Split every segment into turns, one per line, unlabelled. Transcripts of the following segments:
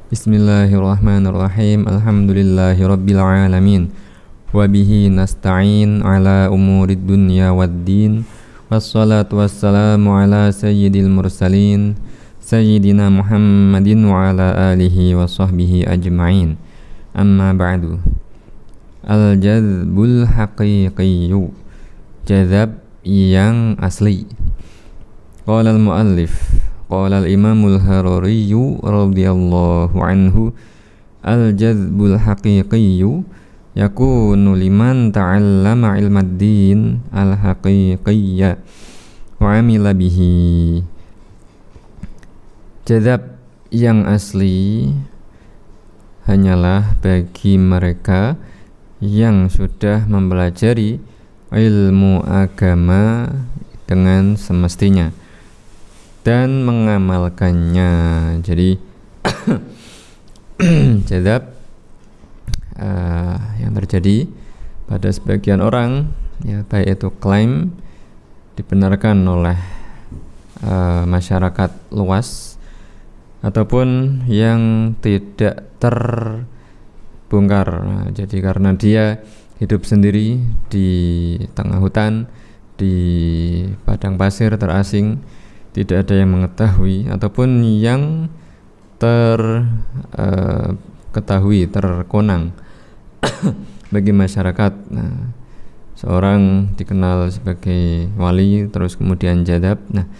Bismillahirrahmanirrahim. Alhamdulillahirabbil alamin. Wa bihi nasta'in ala umurid dunya waddin. Wassalatu wassalamu ala sayyidil mursalin sayyidina Muhammadin wa ala alihi wa sahbihi ajma'in. Amma ba'du. Al-jazbul haqiqiyyu, jazab yang asli. Qala al-muallif, qala al-imamul Harari radhiyallahu anhu, al-jazbul haqiqiyyu yakunu liman ta'allama ilmad din al-haqiqiyya wa amila bihi. Jazab yang asli hanyalah bagi mereka yang sudah mempelajari ilmu agama dengan semestinya dan mengamalkannya. Jadi jazab yang terjadi pada sebagian orang, ya, baik itu klaim dibenarkan oleh masyarakat luas ataupun yang tidak terbongkar. Jadi karena dia hidup sendiri di tengah hutan, di padang pasir terasing, tidak ada yang mengetahui ataupun yang terketahui, terkonang bagi masyarakat. Nah, seorang dikenal sebagai wali terus kemudian jadab. Nah,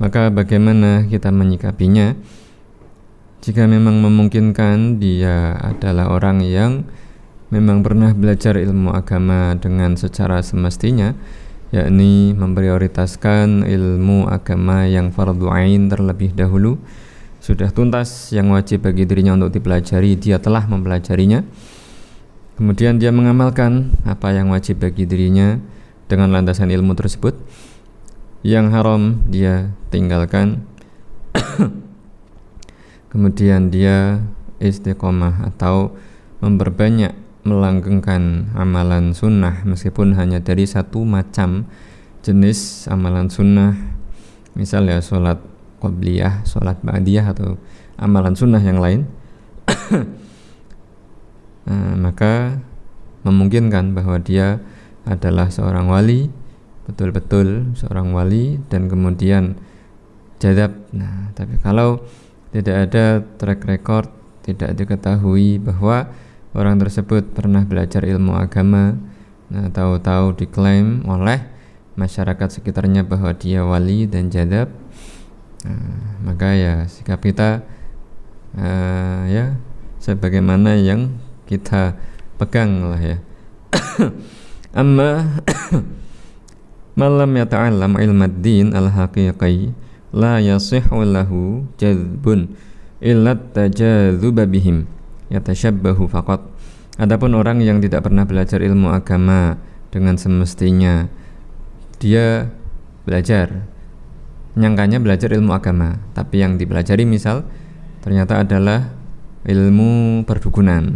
maka bagaimana kita menyikapinya? Jika memang memungkinkan dia adalah orang yang memang pernah belajar ilmu agama dengan secara semestinya, yakni memprioritaskan ilmu agama yang fardhu ain terlebih dahulu, sudah tuntas yang wajib bagi dirinya untuk dipelajari, dia telah mempelajarinya. Kemudian dia mengamalkan apa yang wajib bagi dirinya dengan landasan ilmu tersebut. Yang haram dia tinggalkan. Kemudian dia istiqomah atau memperbanyak melanggengkan amalan sunnah, meskipun hanya dari satu macam jenis amalan sunnah, misalnya sholat qobliyah, sholat ba'diyah, atau amalan sunnah yang lain. Maka memungkinkan bahwa dia adalah seorang wali, betul-betul seorang wali, dan kemudian jadab. Nah, tapi kalau tidak ada track record, tidak diketahui bahwa orang tersebut pernah belajar ilmu agama, nah, tahu-tahu diklaim oleh masyarakat sekitarnya bahwa dia wali dan jadab, maka ya sikap kita ya sebagaimana yang kita pegang lah ya. Amma malam yata'allam ilmad din al-haqiqi la yasihhu lahu jazbun illa tajadzuba bihim yatashabbahu faqat. Adapun orang yang tidak pernah belajar ilmu agama dengan semestinya, dia belajar, nyangkanya belajar ilmu agama, tapi yang dipelajari misal ternyata adalah ilmu perdukunan,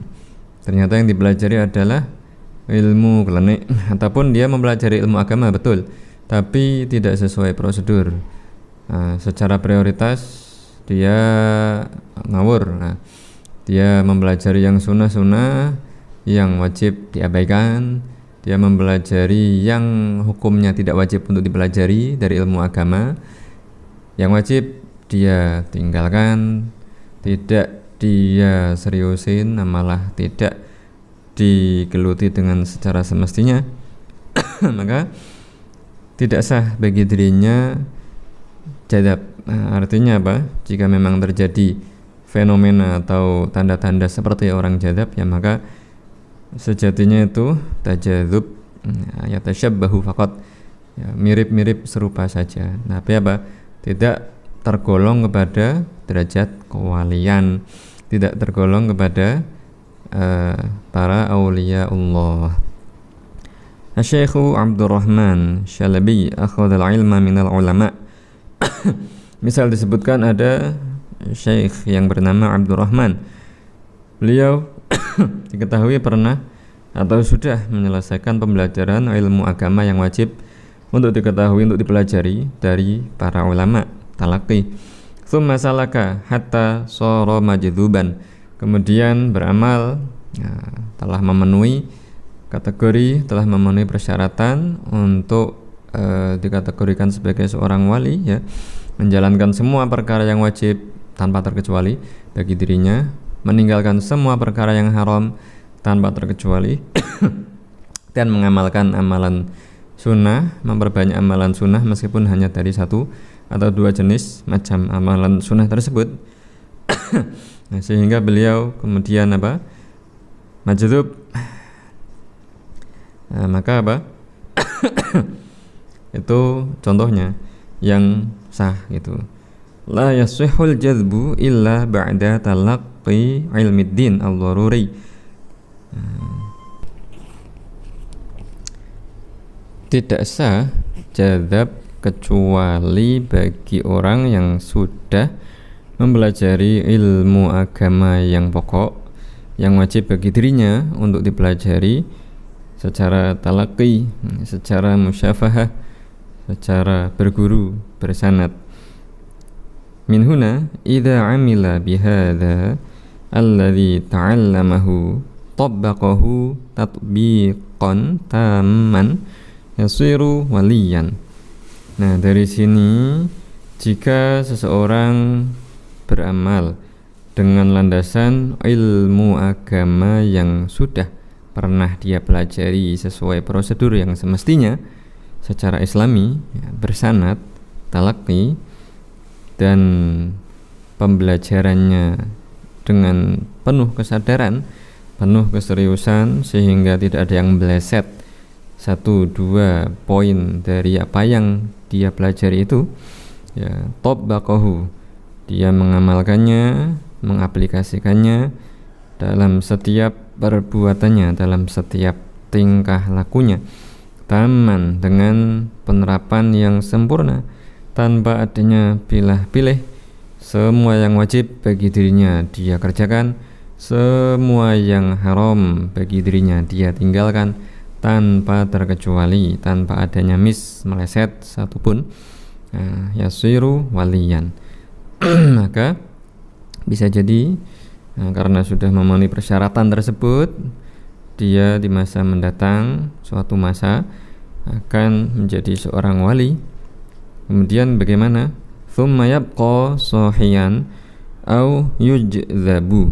ternyata yang dipelajari adalah ilmu klinik, ataupun dia mempelajari ilmu agama betul tapi tidak sesuai prosedur. Secara prioritas dia ngawur. Dia mempelajari yang sunnah-sunnah, yang wajib diabaikan. Dia mempelajari yang hukumnya tidak wajib untuk dipelajari dari ilmu agama. Yang wajib dia tinggalkan, tidak dia seriusin, malah tidak digeluti dengan secara semestinya. Maka tidak sah bagi dirinya jadab. Artinya apa? Jika memang terjadi fenomena atau tanda-tanda seperti orang jadab, ya maka sejatinya itu tajadzub, yatashabbahu faqat, ya, mirip-mirip serupa saja. Tapi apa? Tidak tergolong kepada derajat kewalian, tidak tergolong kepada para aulia Allah. Asy-Syaikh Abdurrahman Syalabi akhadha al-ilma minal ulama. Misal disebutkan ada syekh yang bernama Abdurrahman. Beliau diketahui pernah atau sudah menyelesaikan pembelajaran ilmu agama yang wajib untuk diketahui, untuk dipelajari dari para ulama talaqi. Tsumma salaka hatta sara majduban. Kemudian beramal, ya, telah memenuhi kategori, telah memenuhi persyaratan untuk dikategorikan sebagai seorang wali, ya, menjalankan semua perkara yang wajib tanpa terkecuali bagi dirinya, meninggalkan semua perkara yang haram tanpa terkecuali dan mengamalkan amalan sunnah, memperbanyak amalan sunnah meskipun hanya dari satu atau dua jenis macam amalan sunnah tersebut. Nah, sehingga beliau kemudian majdub. Nah, maka itu contohnya yang sah gitu. La yasihul jazbu illa ba'da talaqqi ilmiddin al-daruri. Tidak sah jazab kecuali bagi orang yang sudah mempelajari ilmu agama yang pokok, yang wajib bagi dirinya untuk dipelajari secara talaqi, secara musyafahah, secara berguru, bersanad. Min huna idza amila bihadza alladhi ta'allamahu tabbaqahu tatbiqan tamman yasiru waliyan. Nah, dari sini jika seseorang beramal dengan landasan ilmu agama yang sudah pernah dia pelajari sesuai prosedur yang semestinya secara islami, ya, bersanad, talaqi, dan pembelajarannya dengan penuh kesadaran, penuh keseriusan, sehingga tidak ada yang meleset 1-2 poin dari apa yang dia pelajari itu, ya, tabbaqahu, dia mengamalkannya, mengaplikasikannya dalam setiap perbuatannya, dalam setiap tingkah lakunya, taman, dengan penerapan yang sempurna, tanpa adanya pilih-pilih. Semua yang wajib bagi dirinya dia kerjakan, semua yang haram bagi dirinya dia tinggalkan tanpa terkecuali, tanpa adanya meleset satupun. Nah, yasiru waliyan. Maka bisa jadi, nah, karena sudah memenuhi persyaratan tersebut, dia di masa mendatang, suatu masa akan menjadi seorang wali. Kemudian bagaimana? Tsumma yabqa sahiyan au yujzabu.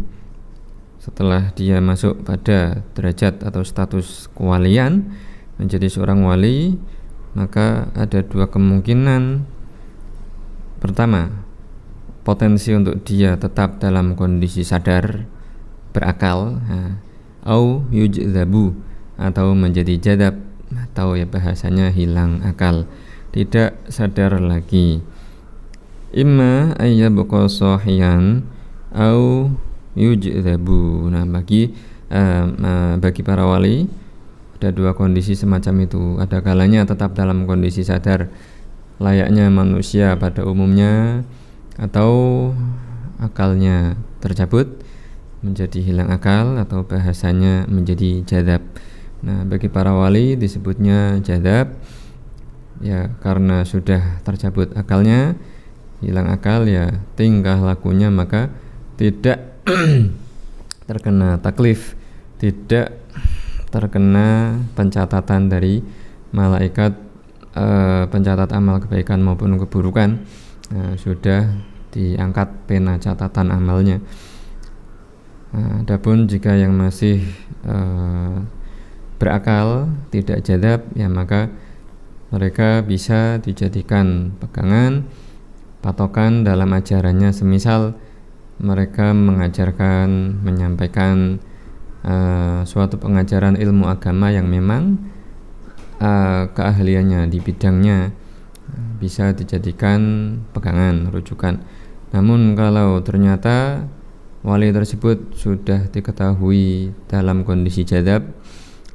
Setelah dia masuk pada derajat atau status kewalian, menjadi seorang wali, maka ada 2 kemungkinan. Pertama, potensi untuk dia tetap dalam kondisi sadar, berakal, au yujzabu, atau menjadi jadab, atau ya bahasanya hilang akal, tidak sadar lagi. Imma ayyabqa sahiyan au yujzabu. Nah, bagi para wali ada 2 kondisi semacam itu. Ada kalanya tetap dalam kondisi sadar layaknya manusia pada umumnya, atau akalnya tercabut menjadi hilang akal, atau bahasanya menjadi jadab. Nah, bagi para wali disebutnya jadab, ya, karena sudah tercabut akalnya, hilang akal, ya, tingkah lakunya maka tidak terkena taklif, tidak terkena pencatatan dari malaikat pencatat amal kebaikan maupun keburukan. Sudah diangkat pena catatan amalnya. Adapun jika yang masih berakal, tidak jadab, ya, maka mereka bisa dijadikan pegangan, patokan dalam ajarannya. Semisal mereka mengajarkan, menyampaikan suatu pengajaran ilmu agama yang memang keahliannya di bidangnya, bisa dijadikan pegangan, rujukan. Namun kalau ternyata wali tersebut sudah diketahui dalam kondisi jadab,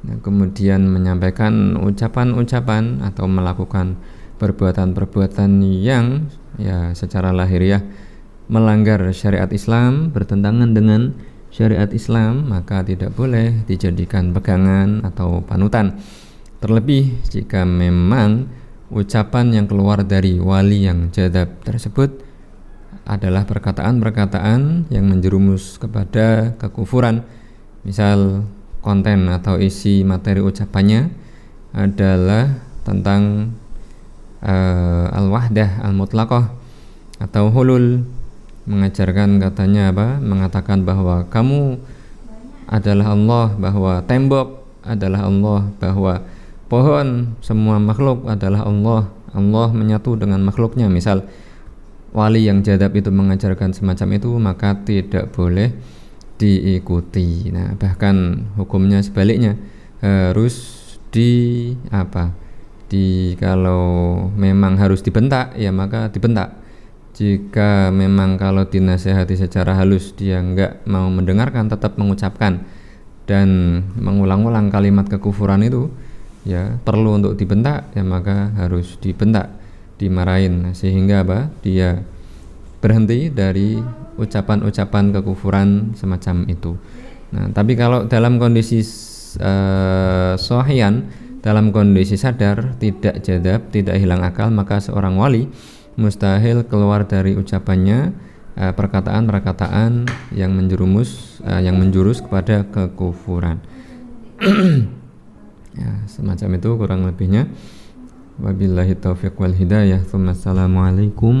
kemudian menyampaikan ucapan-ucapan atau melakukan perbuatan-perbuatan yang, ya, secara lahiriah melanggar syariat Islam, bertentangan dengan syariat Islam, maka tidak boleh dijadikan pegangan atau panutan. Terlebih jika memang ucapan yang keluar dari wali yang jadab tersebut adalah perkataan-perkataan yang menjerumus kepada kekufuran. Misal konten atau isi materi ucapannya adalah tentang al-wahdah al-mutlaqah atau hulul, mengajarkan katanya mengatakan bahwa kamu adalah Allah, bahwa tembok adalah Allah, bahwa pohon, semua makhluk adalah Allah. Allah menyatu dengan makhluknya. Misal wali yang jadab itu mengajarkan semacam itu, maka tidak boleh diikuti. Nah, bahkan hukumnya sebaliknya, harus kalau memang harus dibentak ya maka dibentak. Jika memang kalau dinasehati secara halus dia enggak mau mendengarkan, tetap mengucapkan dan mengulang-ulang kalimat kekufuran itu, ya perlu untuk dibentak, ya maka harus dibentak, dimarahin, sehingga dia berhenti dari ucapan-ucapan kekufuran semacam itu. Nah, tapi kalau dalam kondisi sohian, dalam kondisi sadar, tidak jadab, tidak hilang akal, maka seorang wali mustahil keluar dari ucapannya perkataan-perkataan yang menjurus kepada kekufuran. Ya, semacam itu kurang lebihnya. Wabillahi taufiq wal hidayah. Assalamualaikum